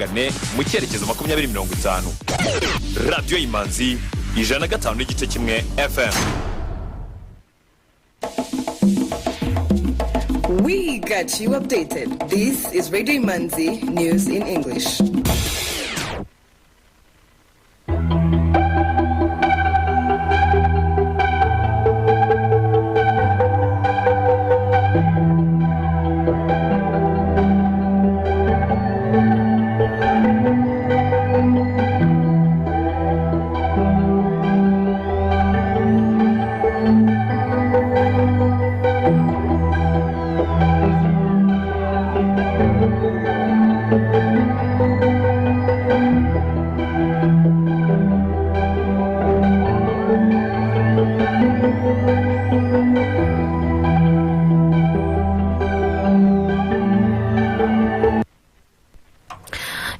kane mu cyerekezo 2050. Radio Imanzi 105.1 FM. We got you updated. This is Radio Imanzi News in English.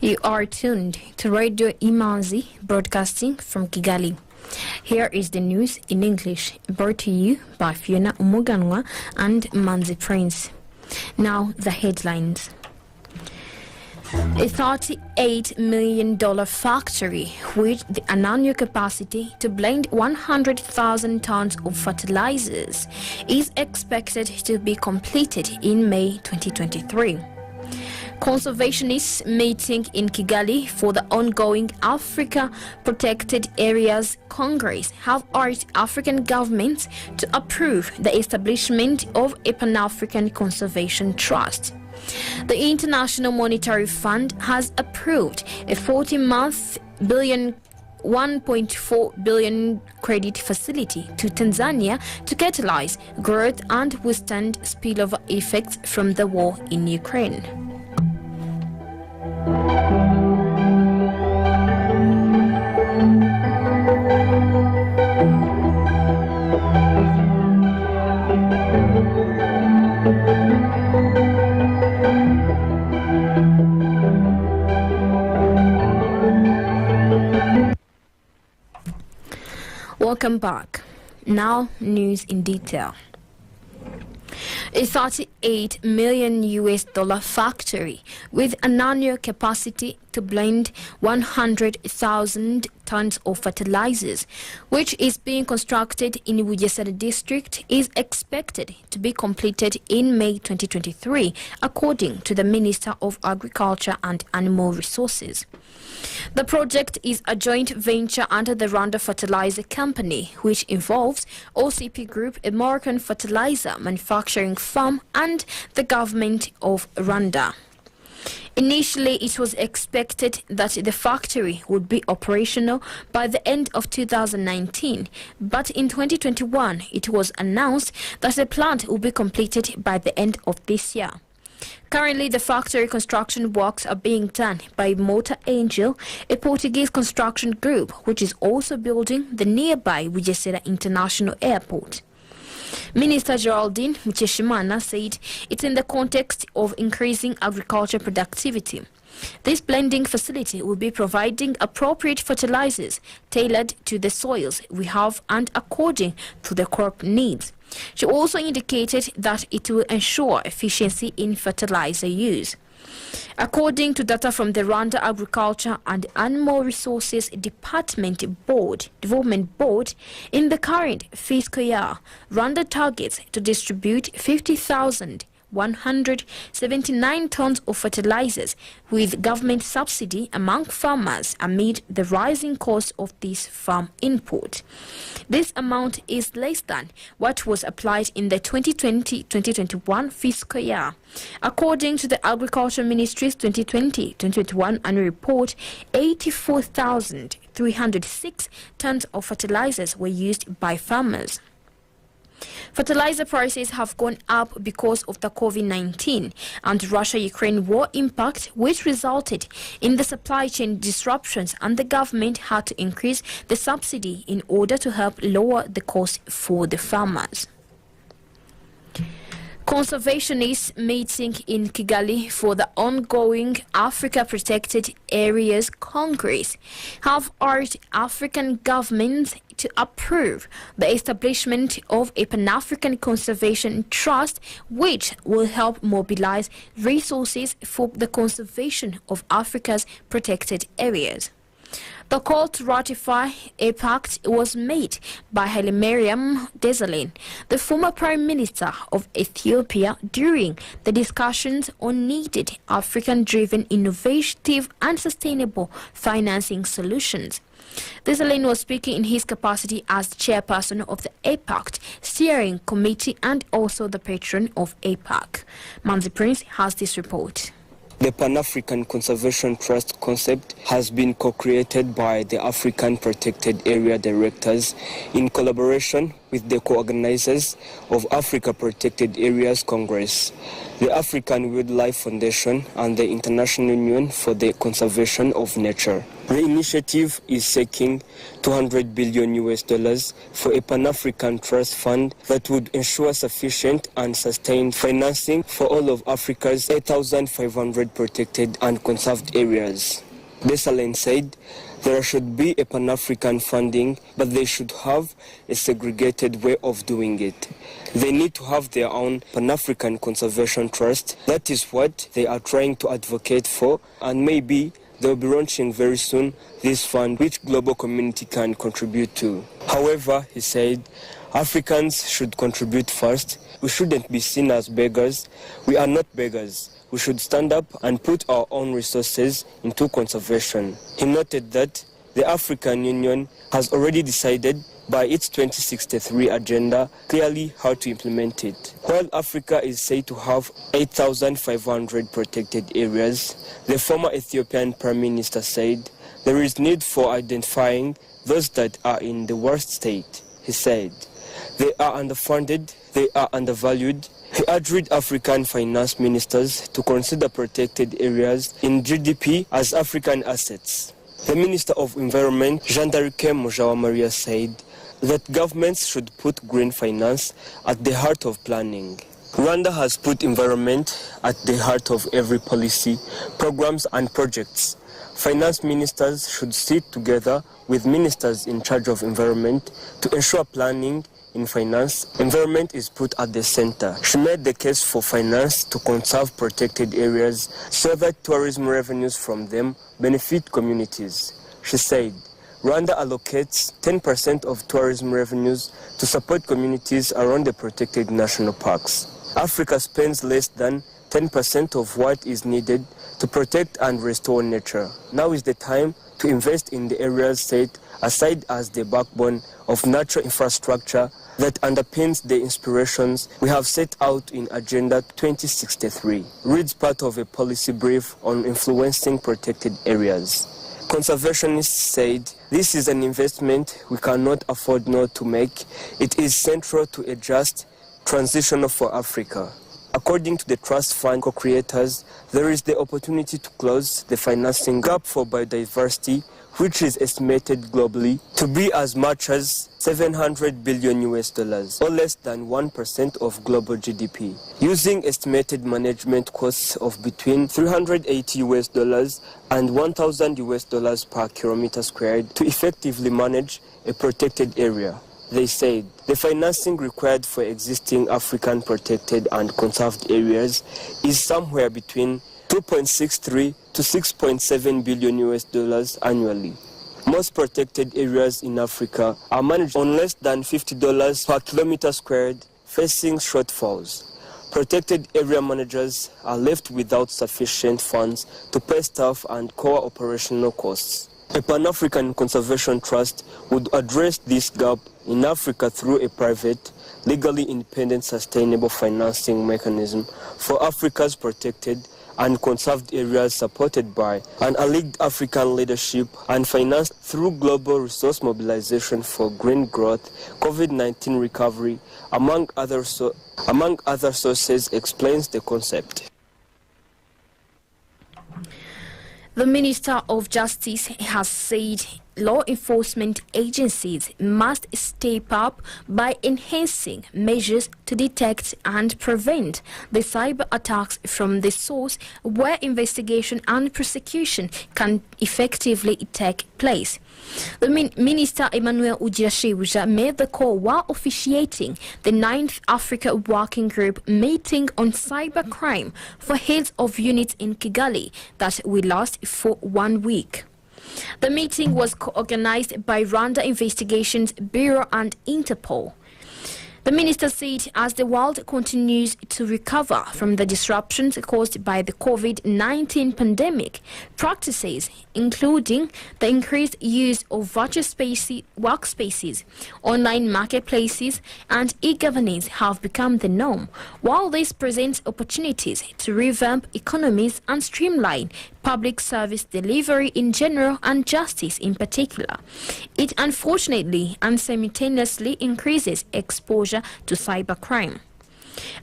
You are tuned to Radio Imanzi, broadcasting from Kigali. Here is the news in English, brought to you by Fiona Umuganwa and Manzi Prince. Now, the headlines. A $38 million factory with an annual capacity to blend 100,000 tons of fertilizers is expected to be completed in May 2023. Conservationists meeting in Kigali for the ongoing Africa Protected Areas Congress have urged African governments to approve the establishment of a Pan-African Conservation Trust. The International Monetary Fund has approved a 40-month $1.4 billion credit facility to Tanzania to catalyze growth and withstand spillover effects from the war in Ukraine. Welcome back. Now, news in detail. A $38 million factory with an annual capacity to blend 100,000 tons of fertilizers, which is being constructed in Bugesera district, is expected to be completed in May 2023, according to the Minister of Agriculture and Animal Resources. The project is a joint venture under the Rwanda Fertilizer Company, which involves OCP Group, a Moroccan fertilizer manufacturing firm, and the government of Rwanda. Initially, it was expected that the factory would be operational by the end of 2019, but in 2021, it was announced that the plant will be completed by the end of this year. Currently, the factory construction works are being done by Motor Angel, a Portuguese construction group, which is also building the nearby Bugesera International Airport. Minister Geraldine Mukeshimana said it's in the context of increasing agriculture productivity. This blending facility will be providing appropriate fertilizers tailored to the soils we have and according to the crop needs. She also indicated that it will ensure efficiency in fertilizer use. According to data from the Rwanda Agriculture and Animal Resources Development Board, in the current fiscal year, Rwanda targets to distribute 50,179 tons of fertilizers with government subsidy among farmers amid the rising cost of this farm input. This amount is less than what was applied in the 2020-2021 fiscal year. According to the Agriculture Ministry's 2020-2021 annual report, 84,306 tons of fertilizers were used by farmers. Fertilizer prices have gone up because of the COVID-19 and Russia-Ukraine war impact, which resulted in the supply chain disruptions, and the government had to increase the subsidy in order to help lower the cost for the farmers. Conservationists meeting in Kigali for the ongoing Africa Protected Areas Congress have urged African governments to approve the establishment of a Pan-African Conservation Trust, which will help mobilize resources for the conservation of Africa's protected areas. The call to ratify a pact was made by Hailemariam Desalegn, the former Prime Minister of Ethiopia, during the discussions on needed African-driven, innovative and sustainable financing solutions. Desalegn was speaking in his capacity as chairperson of the APAC steering committee and also the patron of APAC. Imanzi Prince has this report. The Pan-African Conservation Trust concept has been co-created by the African Protected Area Directors in collaboration with the co-organizers of Africa Protected Areas Congress, the African Wildlife Foundation and the International Union for the Conservation of Nature. The initiative is seeking $200 billion for a Pan-African trust fund that would ensure sufficient and sustained financing for all of Africa's 8,500 protected and conserved areas. Desalegn said there should be a Pan-African funding, but they should have a segregated way of doing it. They need to have their own Pan-African Conservation Trust. That is what they are trying to advocate for, and maybe they'll be launching very soon this fund which global community can contribute to. However, he said, Africans should contribute first. We shouldn't be seen as beggars. We are not beggars. We should stand up and put our own resources into conservation. He noted that the African Union has already decided by its 2063 agenda clearly how to implement it. While Africa is said to have 8,500 protected areas, the former Ethiopian Prime Minister said there is need for identifying those that are in the worst state. He said, they are underfunded, they are undervalued. He urged African finance ministers to consider protected areas in GDP as African assets. The Minister of Environment, Jean-D'Arc Mujawamaria, said that governments should put green finance at the heart of planning. Rwanda has put environment at the heart of every policy, programs and projects. Finance ministers should sit together with ministers in charge of environment to ensure planning in finance, environment is put at the center. She made the case for finance to conserve protected areas so that tourism revenues from them benefit communities. She said, Rwanda allocates 10% of tourism revenues to support communities around the protected national parks. Africa spends less than 10% of what is needed to protect and restore nature. Now is the time to invest in the areas set aside as the backbone of natural infrastructure that underpins the inspirations we have set out in Agenda 2063. Reads part of a policy brief on influencing protected areas. Conservationists said this is an investment we cannot afford not to make. It is central to a just transition for Africa. According to the trust fund co-creators, there is the opportunity to close the financing gap for biodiversity, which is estimated globally to be as much as $700 billion, or less than 1% of global GDP, using estimated management costs of between $380 and $1,000 per kilometer squared to effectively manage a protected area. They said the financing required for existing African protected and conserved areas is somewhere between $2.63 to $6.7 billion annually. Most protected areas in Africa are managed on less than $50 per kilometer squared, facing shortfalls. Protected area managers are left without sufficient funds to pay staff and core operational costs. A Pan-African Conservation Trust would address this gap in Africa through a private, legally independent, sustainable financing mechanism for Africa's protected and conserved areas, supported by an allied African leadership and financed through global resource mobilization for green growth, COVID-19 recovery, among other sources, explains the concept. The Minister of Justice has said law enforcement agencies must step up by enhancing measures to detect and prevent the cyber attacks from the source, where investigation and prosecution can effectively take place. The Minister Emmanuel Ujirashibuja made the call while officiating the 9th Africa Working Group meeting on cybercrime for heads of units in Kigali that will last for 1 week. The meeting was co-organized by Rwanda Investigations Bureau and Interpol. The minister said as the world continues to recover from the disruptions caused by the COVID-19 pandemic, practices including the increased use of virtual workspaces, online marketplaces and e-governance have become the norm. While this presents opportunities to revamp economies and streamline public service delivery in general and justice in particular, it unfortunately and simultaneously increases exposure to cybercrime.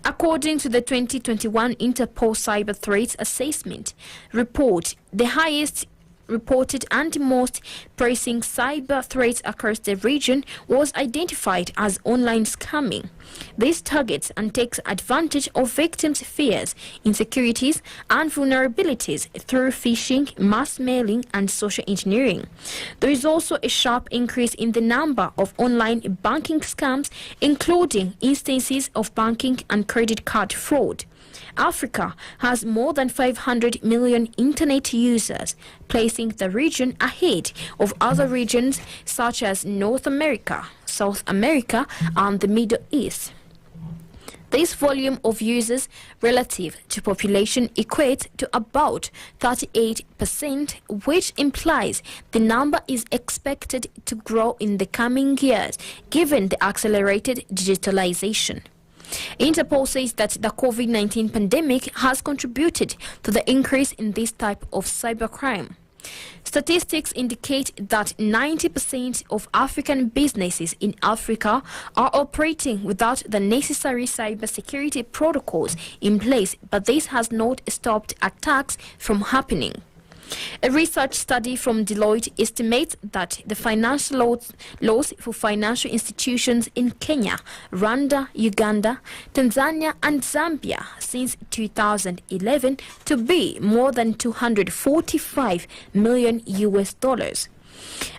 According to the 2021 Interpol Cyber Threats Assessment report, the highest reported and most pressing cyber threats across the region was identified as online scamming. This targets and takes advantage of victims' fears, insecurities and vulnerabilities through phishing, mass mailing and social engineering. There is also a sharp increase in the number of online banking scams, including instances of banking and credit card fraud. Africa has more than 500 million internet users, placing the region ahead of other regions such as North America, South America and the Middle East. This volume of users relative to population equates to about 38%, which implies the number is expected to grow in the coming years given the accelerated digitalization. Interpol says that the COVID-19 pandemic has contributed to the increase in this type of cybercrime. Statistics indicate that 90% of African businesses in Africa are operating without the necessary cybersecurity protocols in place, but this has not stopped attacks from happening. A research study from Deloitte estimates that the financial loss for financial institutions in Kenya, Rwanda, Uganda, Tanzania and Zambia since 2011 to be more than $245 million.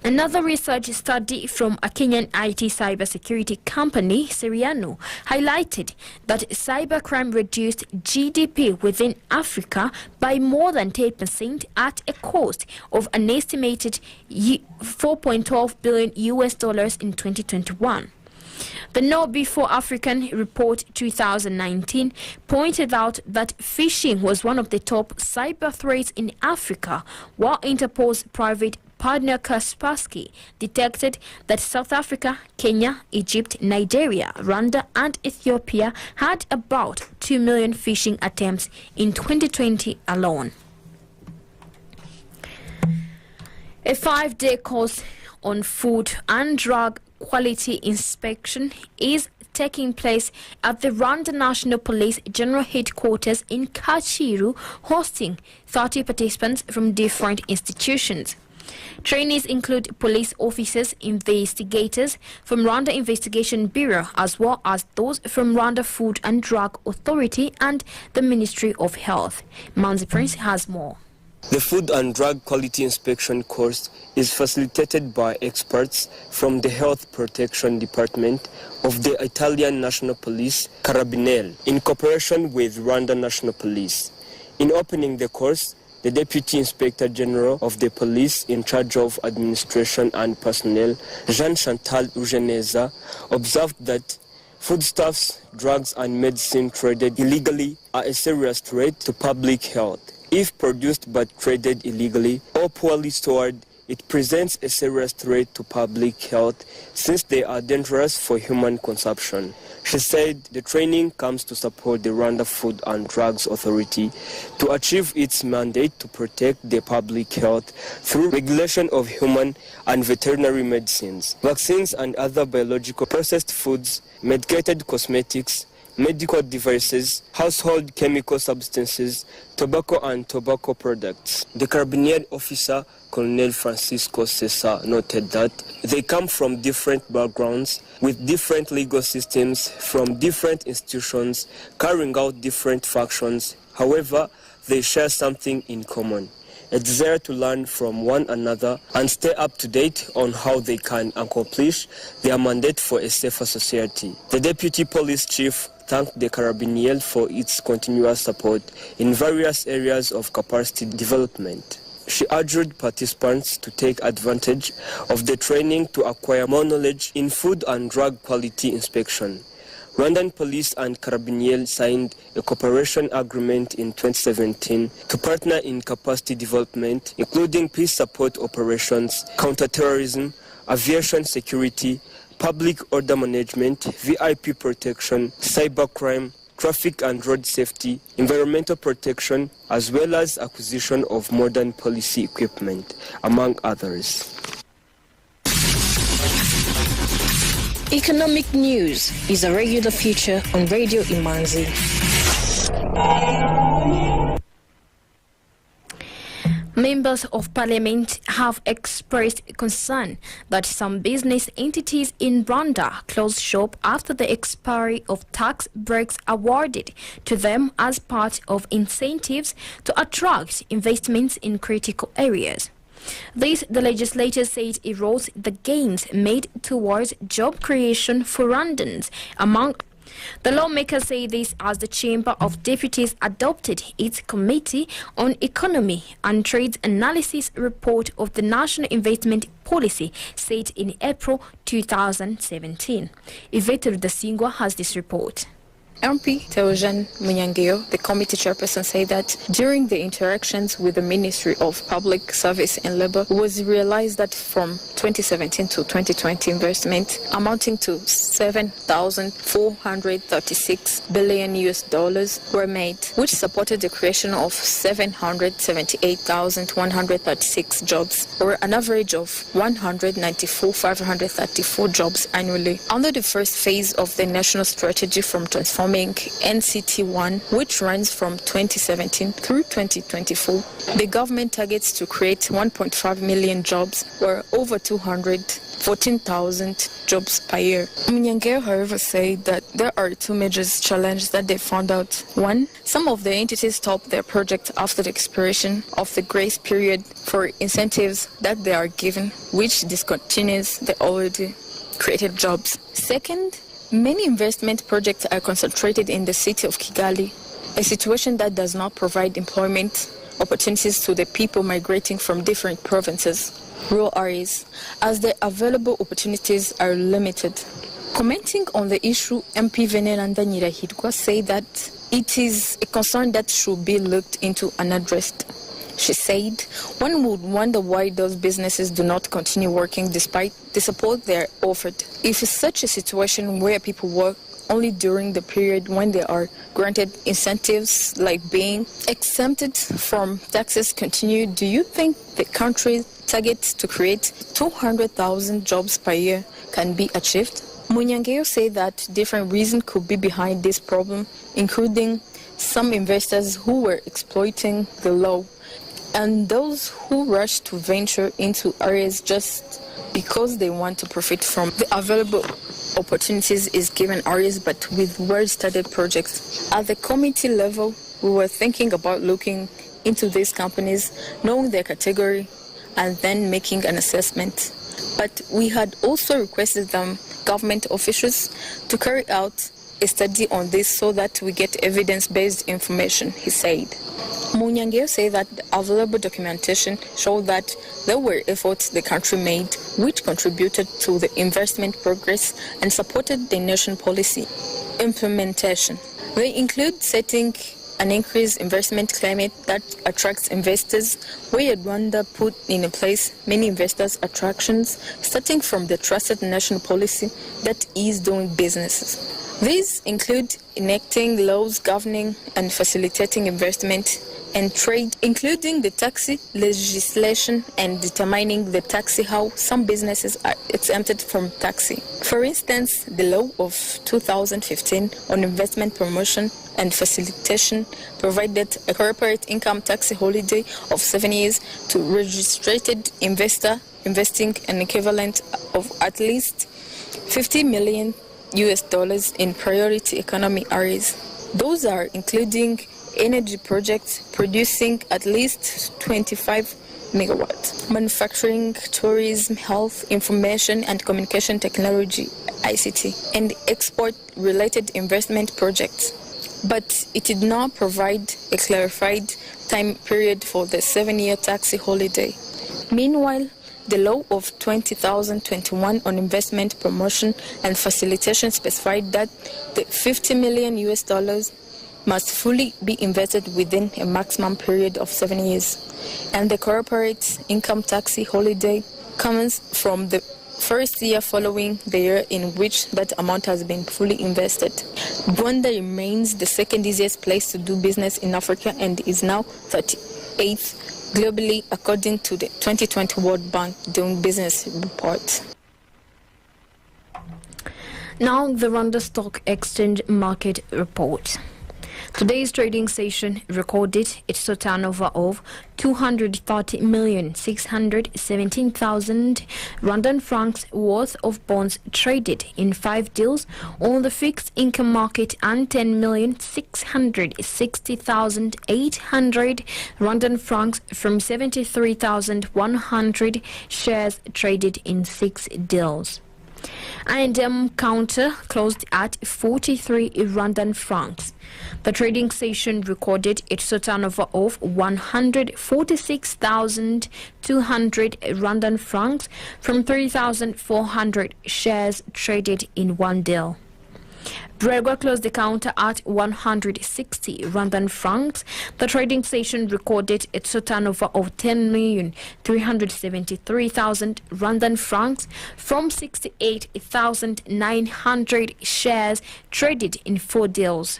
Another research study from a Kenyan IT cybersecurity company, Siriano, highlighted that cybercrime reduced GDP within Africa by more than 10% at a cost of an estimated $4.12 billion in 2021. The Know Before African Report 2019 pointed out that phishing was one of the top cyber threats in Africa, while Interpol's private partner Kaspersky detected that South Africa, Kenya, Egypt, Nigeria, Rwanda and Ethiopia had about 2 million phishing attempts in 2020 alone. A 5-day course on food and drug quality inspection is taking place at the Rwanda National Police General Headquarters in Kachiru, hosting 30 participants from different institutions. Trainees include police officers, investigators from Rwanda Investigation Bureau, as well as those from Rwanda Food and Drug Authority and the Ministry of Health. Imanzi Prince has more. The Food and Drug Quality Inspection course is facilitated by experts from the Health Protection Department of the Italian National Police, Carabinieri, in cooperation with Rwanda National Police. In opening the course, the Deputy Inspector General of the Police in charge of administration and personnel, Jean-Chantal Ugeneza, observed that foodstuffs, drugs and medicine traded illegally are a serious threat to public health. If produced but traded illegally or poorly stored, it presents a serious threat to public health since they are dangerous for human consumption. She said the training comes to support the Rwanda Food and Drugs Authority to achieve its mandate to protect the public health through regulation of human and veterinary medicines, vaccines and other biological processed foods, medicated cosmetics, medical devices, household chemical substances, tobacco and tobacco products. The Carabinieri officer, Colonel Francisco Cesar, noted that they come from different backgrounds with different legal systems from different institutions carrying out different functions. However, they share something in common: a desire to learn from one another and stay up to date on how they can accomplish their mandate for a safer society. The Deputy Police Chief thanked the Carabinieri for its continuous support in various areas of capacity development. She urged participants to take advantage of the training to acquire more knowledge in food and drug quality inspection. Rwandan Police and Carabinieri signed a cooperation agreement in 2017 to partner in capacity development, including peace support operations, counterterrorism, aviation security, public order management, VIP protection, cybercrime, traffic and road safety, environmental protection, as well as acquisition of modern policy equipment, among others. Economic news is a regular feature on Radio Imanzi. Members of Parliament have expressed concern that some business entities in Rwanda close shop after the expiry of tax breaks awarded to them as part of incentives to attract investments in critical areas. This, the legislature said, erodes the gains made towards job creation for Rwandans. The lawmakers say this as the Chamber of Deputies adopted its Committee on Economy and Trade analysis report of the National Investment Policy set in April 2017. Yvette Rudasingwa has this report. MP Theogene Munyangeo, the committee chairperson, said that during the interactions with the Ministry of Public Service and Labour, it was realized that from 2017 to 2020 investment amounting to $7,436 billion were made, which supported the creation of 778,136 jobs, or an average of 194,534 jobs annually. Under the first phase of the national strategy from transforming NCT1, which runs from 2017 through 2024, the government targets to create 1.5 million jobs, or over 214,000 jobs per year. Munyangeo, however, said that there are two major challenges that they found out. One, some of the entities stop their project after the expiration of the grace period for incentives that they are given, which discontinues the already created jobs. Second, many investment projects are concentrated in the city of Kigali, a situation that does not provide employment opportunities to the people migrating from different provinces, rural areas, as the available opportunities are limited. Commenting on the issue, MP Veneranda Nyirahirwa said that it is a concern that should be looked into and addressed. She said, one would wonder why those businesses do not continue working despite the support they are offered. If it's such a situation where people work only during the period when they are granted incentives like being exempted from taxes continue, do you think the country's target to create 200,000 jobs per year can be achieved? Munyangeo said that different reasons could be behind this problem, including some investors who were exploiting the law and those who rush to venture into areas just because they want to profit from the available opportunities is given areas, but with well-studied projects. At the committee level, we were thinking about looking into these companies, knowing their category, and then making an assessment. But we had also requested them, government officials, to carry out a study on this so that we get evidence-based information, he said. Munyangeo said that the available documentation showed that there were efforts the country made which contributed to the investment progress and supported the nation policy implementation. They include setting an increased investment climate that attracts investors, where Rwanda put in place many investors' attractions, starting from the trusted national policy that is doing businesses. These include enacting laws governing and facilitating investment and trade, including the taxi legislation and determining the taxi how some businesses are exempted from taxi. For instance, the law of 2015 on investment promotion and facilitation provided a corporate income tax holiday of 7 years to registered investor investing an equivalent of at least $50 million in priority economy areas. Those are including energy projects producing at least 25 megawatts, manufacturing, tourism, health, information and communication technology, ICT, and export-related investment projects. But it did not provide a clarified time period for the 7-year tax holiday. Meanwhile, the law of 2021 on investment promotion and facilitation specified that the $50 million must fully be invested within a maximum period of 7 years, and the corporate income tax holiday comes from the first year following the year in which that amount has been fully invested. Rwanda remains the second easiest place to do business in Africa and is now 38th globally according to the 2020 World Bank Doing Business report. Now the Rwanda Stock Exchange market report. Today's trading session recorded its turnover of 230,617,000 Rwandan francs worth of bonds traded in 5 deals on the fixed income market and 10,660,800 Rwandan francs from 73,100 shares traded in 6 deals. I&M counter closed at 43 Rwandan francs. The trading session recorded its turnover of 146,200 Rwandan francs from 3,400 shares traded in 1 deal. Bregwa closed the counter at 160 Rwandan francs. The trading session recorded its turnover of 10,373,000 Rwandan francs from 68,900 shares traded in 4 deals.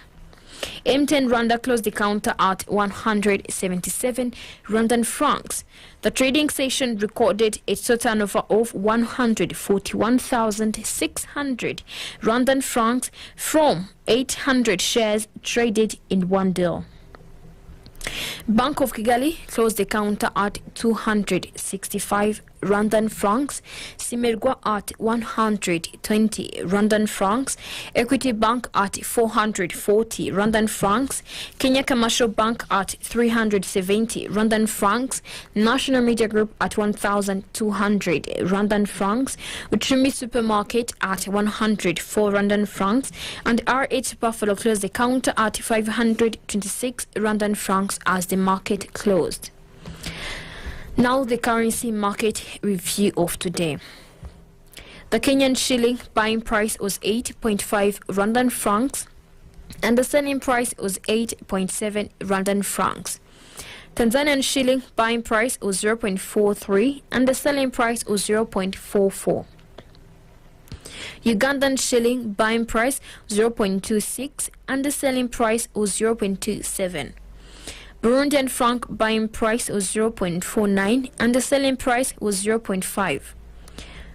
M10 Rwanda closed the counter at 177 Rwandan francs. The trading session recorded a turnover of 141,600 Rwandan francs from 800 shares traded in 1 deal. Bank of Kigali closed the counter at 265 Rwandan francs, Simerwa at 120 Rwandan francs, Equity Bank at 440 Rwandan francs, Kenya Commercial Bank at 370 Rwandan francs, National Media Group at 1,200 Rwandan francs, Uchumi Supermarket at 104 Rwandan francs, and RH Buffalo closed the counter at 526 Rwandan francs as the market closed. Now the currency market review of today. The Kenyan shilling buying price was 8.5 Rwandan francs and the selling price was 8.7 Rwandan francs. Tanzanian shilling buying price was 0.43 and the selling price was 0.44. Ugandan shilling buying price 0.26 and the selling price was 0.27. Burundian franc buying price was 0.49 and the selling price was 0.5.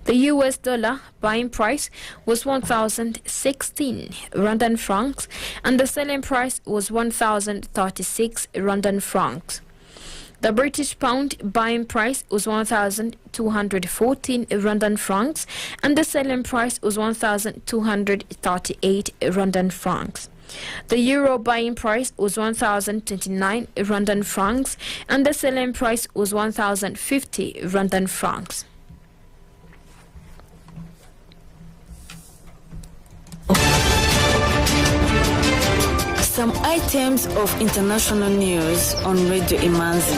The US dollar buying price was 1,016 Rwandan francs and the selling price was 1,036 Rwandan francs. The British pound buying price was 1,214 Rwandan francs and the selling price was 1,238 Rwandan francs. The euro buying price was 1,029 Rwandan francs and the selling price was 1,050 Rwandan francs. Some items of international news on Radio Imanzi.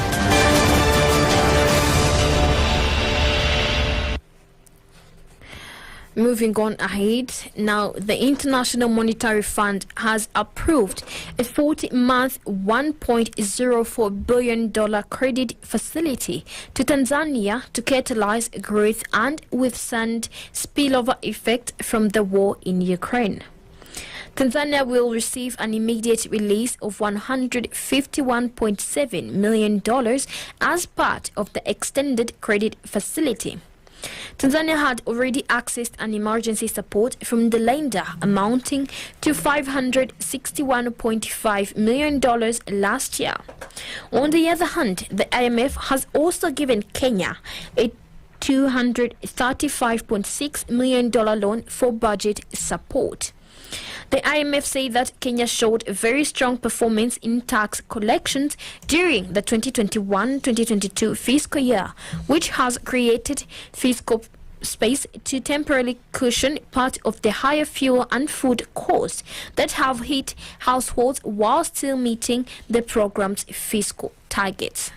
Moving on ahead, now the International Monetary Fund has approved a 40-month $1.04 billion credit facility to Tanzania to catalyze growth and withstand spillover effect from the war in Ukraine. Tanzania will receive an immediate release of $151.7 million as part of the extended credit facility. Tanzania had already accessed an emergency support from the lender amounting to $561.5 million last year. On the other hand, the IMF has also given Kenya a $235.6 million loan for budget support. The IMF say that Kenya showed a very strong performance in tax collections during the 2021-2022 fiscal year, which has created fiscal space to temporarily cushion part of the higher fuel and food costs that have hit households while still meeting the program's fiscal targets.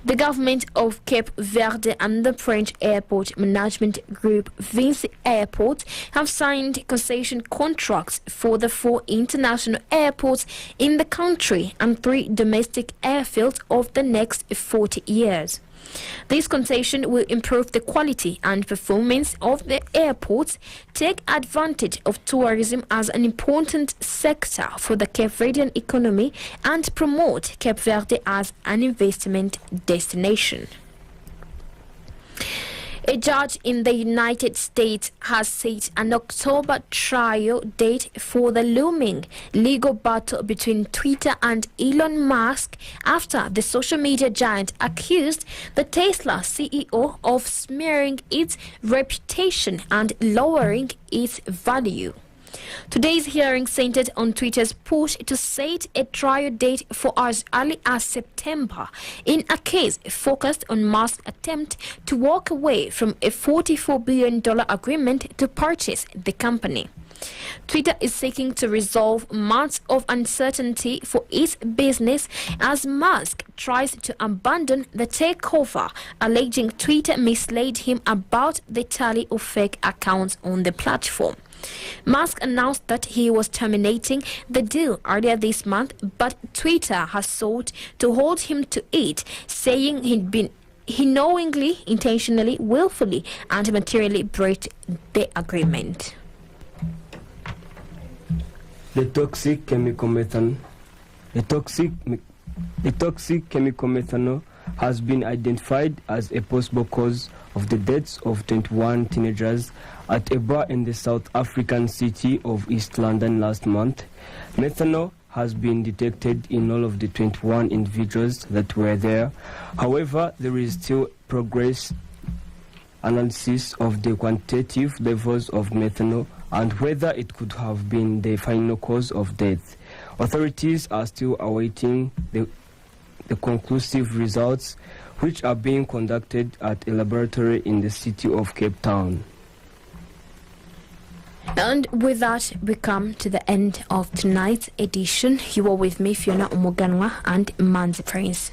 The government of Cape Verde and the French airport management group Vinci Airports have signed concession contracts for the 4 international airports in the country and 3 domestic airfields of the next 40 years. This concession will improve the quality and performance of the airports, take advantage of tourism as an important sector for the Cape Verdean economy, and promote Cape Verde as an investment destination. A judge in the United States has set an October trial date for the looming legal battle between Twitter and Elon Musk after the social media giant accused the Tesla CEO of smearing its reputation and lowering its value. Today's hearing centered on Twitter's push to set a trial date for as early as September in a case focused on Musk's attempt to walk away from a $44 billion agreement to purchase the company. Twitter is seeking to resolve months of uncertainty for its business as Musk tries to abandon the takeover, alleging Twitter misled him about the tally of fake accounts on the platform. Musk announced that he was terminating the deal earlier this month, but Twitter has sought to hold him to it, saying he knowingly, intentionally, willfully, and materially broke the agreement. The toxic chemical methanol has been identified as a possible cause of the deaths of 21 teenagers at a bar in the South African city of East London last month. Methanol has been detected in all of the 21 individuals that were there. However, there is still progress analysis of the quantitative levels of methanol and whether it could have been the final cause of death. Authorities are still awaiting the conclusive results, which are being conducted at a laboratory in the city of Cape Town. And with that, we come to the end of tonight's edition. You are with me, Fiona Umuganwa, and Imanzi Prince.